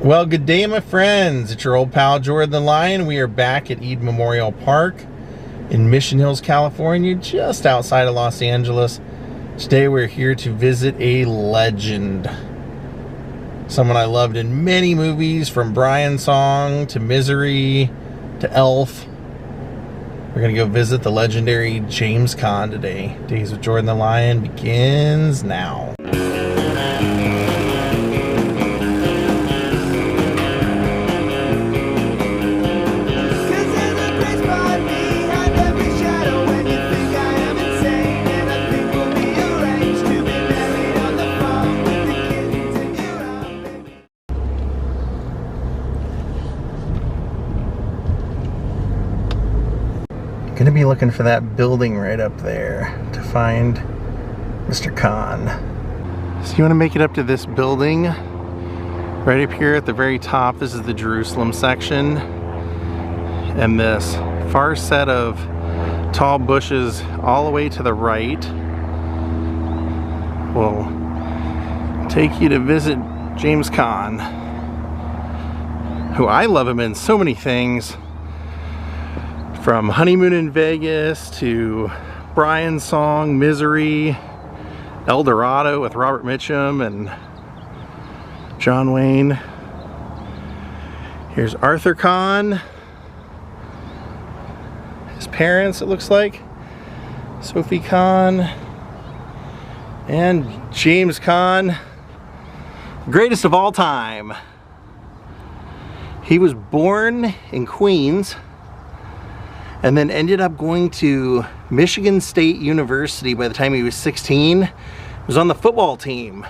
Well, good day, my friends. It's your old pal Jordan the Lion. We are back at Eden Memorial Park in Mission Hills, California, just outside of Los Angeles. Today we're here to visit a legend. Someone I loved in many movies, from Brian's Song to Misery to Elf. We're going to go visit the legendary James Caan today. Daze with Jordan the Lion begins now. Gonna be looking for that building right up there to find Mr. Caan. So you want to make it up to this building right up here at the very top. This is the Jerusalem section, and this far set of tall bushes all the way to the right will take you to visit James Caan, who I love him in so many things. From Honeymoon in Vegas to Brian's Song, Misery, El Dorado with Robert Mitchum and John Wayne. Here's Arthur Caan, his parents, it looks like, Sophie Caan, and James Caan, greatest of all time. He was born in Queens and then ended up going to Michigan State University by the time he was 16. He was on the football team.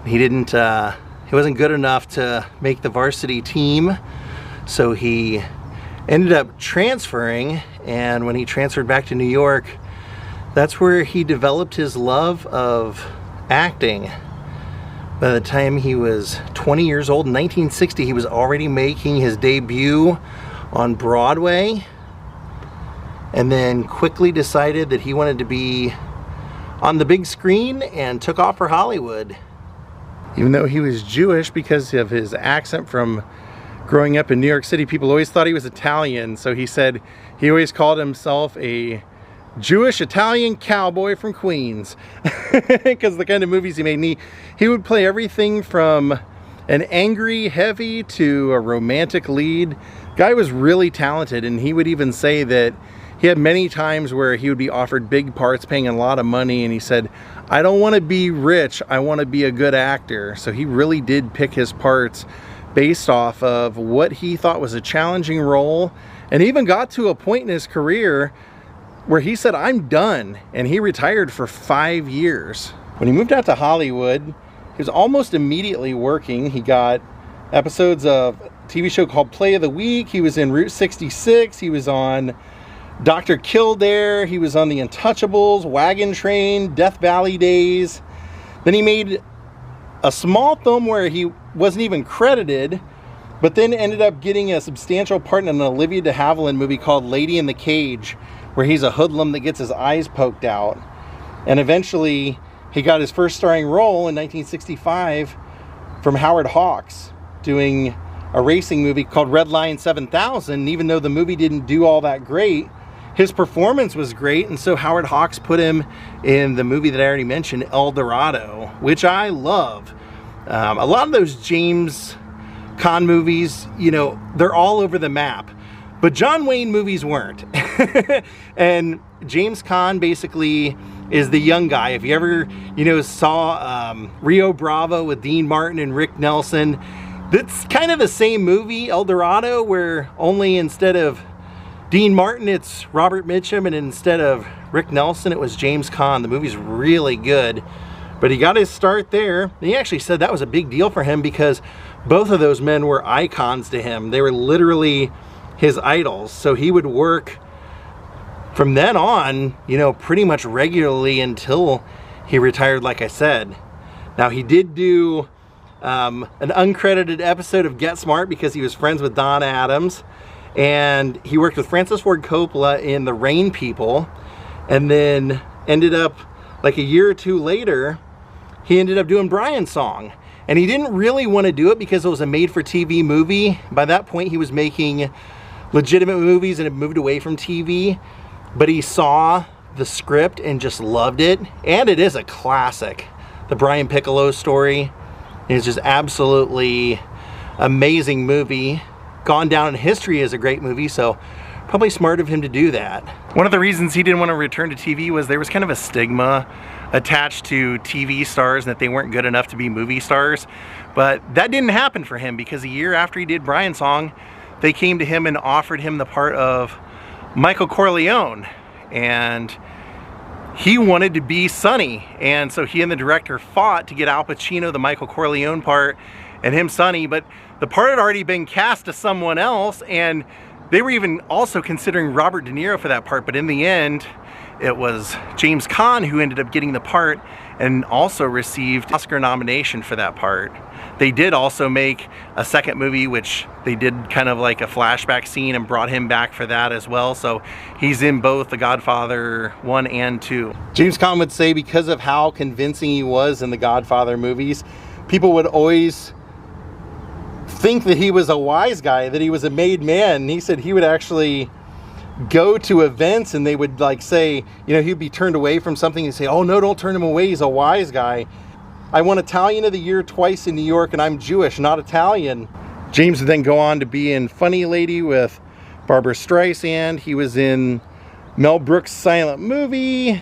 He wasn't good enough to make the varsity team, so he ended up transferring, and when he transferred back to New York, that's where he developed his love of acting. By the time he was 20 years old, in 1960, he was already making his debut on Broadway, and then quickly decided that he wanted to be on the big screen and took off for Hollywood. Even though he was Jewish, because of his accent from growing up in New York City, people always thought he was Italian, so he said he always called himself a Jewish Italian cowboy from Queens, because the kind of movies he made. He would play everything from an angry heavy to a romantic lead. Guy was really talented, and he would even say that he had many times where he would be offered big parts paying a lot of money, and he said, I don't want to be rich, I want to be a good actor. So he really did pick his parts based off of what he thought was a challenging role, and even got to a point in his career where he said, I'm done, and he retired for 5 years. When he moved out to Hollywood, he was almost immediately working. He got episodes of a TV show called Play of the Week. He was in Route 66. He was on Dr. Kildare. He was on The Untouchables, Wagon Train, Death Valley Days. Then he made a small film where he wasn't even credited, but then ended up getting a substantial part in an Olivia de Havilland movie called Lady in the Cage, where he's a hoodlum that gets his eyes poked out. And eventually he got his first starring role in 1965 from Howard Hawks, doing a racing movie called Red Line 7000. Even though the movie didn't do all that great, his performance was great, and so Howard Hawks put him in the movie that I already mentioned, El Dorado, which I love. A lot of those James Caan movies, you know, they're all over the map, but John Wayne movies weren't. And James Caan basically is the young guy. If you ever, saw Rio Bravo with Dean Martin and Rick Nelson, that's kind of the same movie, El Dorado, where only instead of Dean Martin, it's Robert Mitchum, and instead of Rick Nelson, it was James Caan. The movie's really good, but he got his start there. He actually said that was a big deal for him because both of those men were icons to him. They were literally his idols. So he would work from then on, pretty much regularly until he retired, like I said. Now, he did do an uncredited episode of Get Smart because he was friends with Don Adams. And he worked with Francis Ford Coppola in The Rain People, and then ended up, like a year or two later, he ended up doing Brian's Song. And he didn't really want to do it because it was a made-for-TV movie. By that point, he was making legitimate movies and had moved away from TV. But he saw the script and just loved it. And it is a classic. The Brian Piccolo story is just absolutely amazing movie. Gone down in history as a great movie, so probably smart of him to do that. One of the reasons he didn't want to return to TV was there was kind of a stigma attached to TV stars and that they weren't good enough to be movie stars. But that didn't happen for him, because a year after he did Brian's Song, they came to him and offered him the part of Michael Corleone. And he wanted to be Sonny. And so he and the director fought to get Al Pacino the Michael Corleone part and him Sonny. But the part had already been cast to someone else, and they were even also considering Robert De Niro for that part, but in the end, it was James Caan who ended up getting the part and also received an Oscar nomination for that part. They did also make a second movie, which they did kind of like a flashback scene and brought him back for that as well. So he's in both The Godfather 1 and 2. James Caan would say because of how convincing he was in the Godfather movies, people would always think that he was a wise guy, that he was a made man. And he said he would actually go to events and they would like say, you know, he'd be turned away from something and say, oh no, don't turn him away, he's a wise guy. I won Italian of the Year twice in New York and I'm Jewish, not Italian. James would then go on to be in Funny Lady with Barbara Streisand. He was in Mel Brooks' silent movie,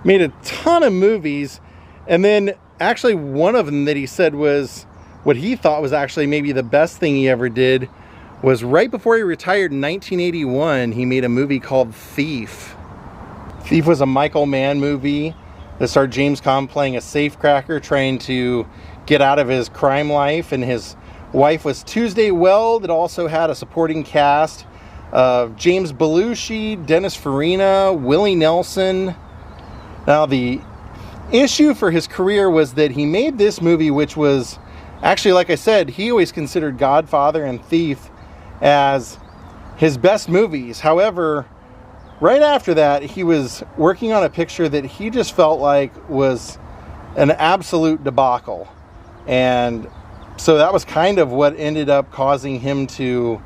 made a ton of movies. And then actually one of them that he said was what he thought was actually maybe the best thing he ever did was right before he retired in 1981, he made a movie called Thief. Thief was a Michael Mann movie that starred James Caan playing a safecracker trying to get out of his crime life, and his wife was Tuesday Weld. That also had a supporting cast of James Belushi, Dennis Farina, Willie Nelson. Now the issue for his career was that he made this movie, which was actually, like I said, he always considered Godfather and Thief as his best movies. However, right after that, he was working on a picture that he just felt like was an absolute debacle. And so that was kind of what ended up causing him to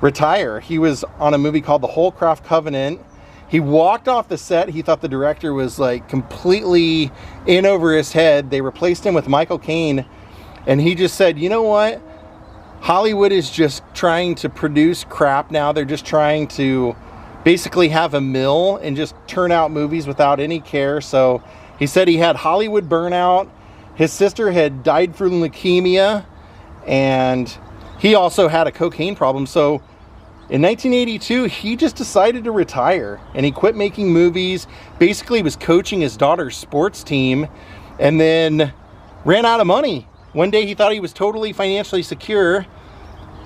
retire. He was on a movie called The Holcroft Covenant. He walked off the set. He thought the director was like completely in over his head. They replaced him with Michael Caine. And he just said, you know what? Hollywood is just trying to produce crap now. They're just trying to basically have a mill and just turn out movies without any care. So he said he had Hollywood burnout. His sister had died from leukemia. And he also had a cocaine problem. So in 1982, he just decided to retire. And he quit making movies. Basically was coaching his daughter's sports team. And then ran out of money. One day he thought he was totally financially secure,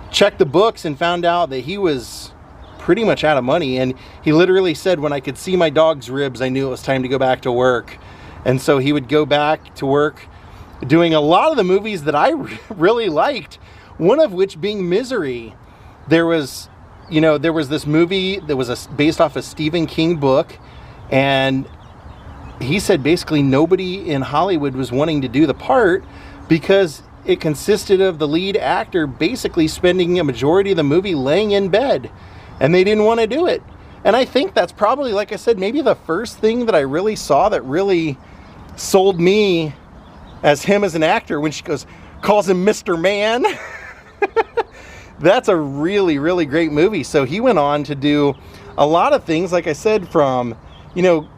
checked the books and found out that he was pretty much out of money. And he literally said, when I could see my dog's ribs, I knew it was time to go back to work. And so he would go back to work doing a lot of the movies that I really liked, one of which being Misery. There was this movie that was based off a Stephen King book, and he said basically nobody in Hollywood was wanting to do the part because it consisted of the lead actor basically spending a majority of the movie laying in bed, and they didn't want to do it. And I think that's probably, like I said, maybe the first thing that I really saw that really sold me as him as an actor, when she calls him Mr. Man. That's a really, really great movie. So he went on to do a lot of things, like I said, from,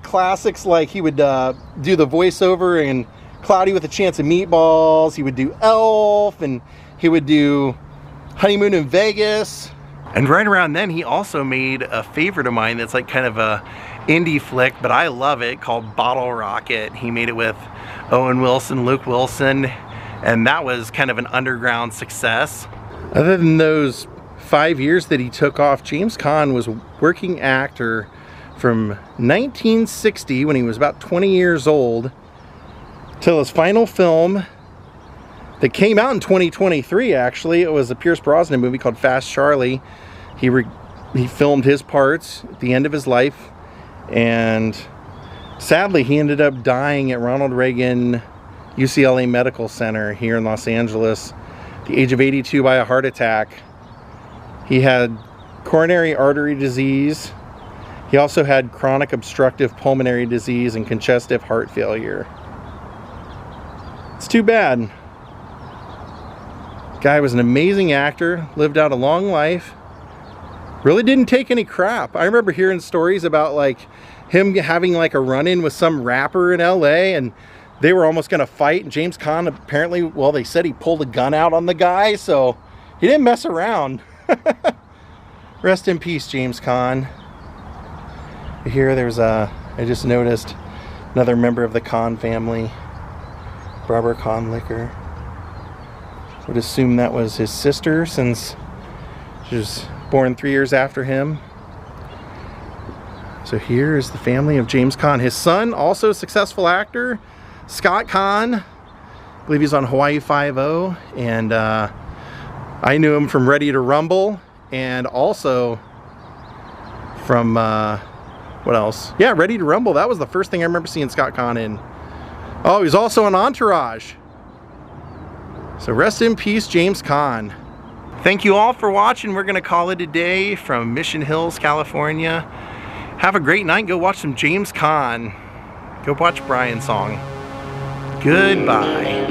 classics like he would do the voiceover in Cloudy with a Chance of Meatballs. He would do Elf, and he would do Honeymoon in Vegas. And right around then, he also made a favorite of mine that's like kind of a indie flick, but I love it, called Bottle Rocket. He made it with Owen Wilson, Luke Wilson, and that was kind of an underground success. Other than those 5 years that he took off, James Caan was a working actor from 1960, when he was about 20 years old, till his final film that came out in 2023, actually. It was a Pierce Brosnan movie called Fast Charlie. He filmed his parts at the end of his life, and sadly he ended up dying at Ronald Reagan UCLA Medical Center here in Los Angeles at the age of 82 by a heart attack. He had coronary artery disease. He also had chronic obstructive pulmonary disease and congestive heart failure. It's too bad. Guy was an amazing actor, lived out a long life, really didn't take any crap. I remember hearing stories about like him having like a run-in with some rapper in LA, and they were almost gonna fight, and James Caan apparently, well, they said he pulled a gun out on the guy, so he didn't mess around. Rest in peace, James Caan. Here there's I just noticed another member of the Caan family, Barbara Caan Licker. Would assume that was his sister, since she was born 3 years after him. So here is the family of James Caan. His son, also a successful actor, Scott Caan. I believe he's on Hawaii Five-0, and I knew him from Ready to Rumble, and also from what else? Yeah, Ready to Rumble. That was the first thing I remember seeing Scott Caan in. Oh, he's also on Entourage. So rest in peace, James Caan. Thank you all for watching. We're gonna call it a day from Mission Hills, California. Have a great night. Go watch some James Caan. Go watch Brian's song. Goodbye.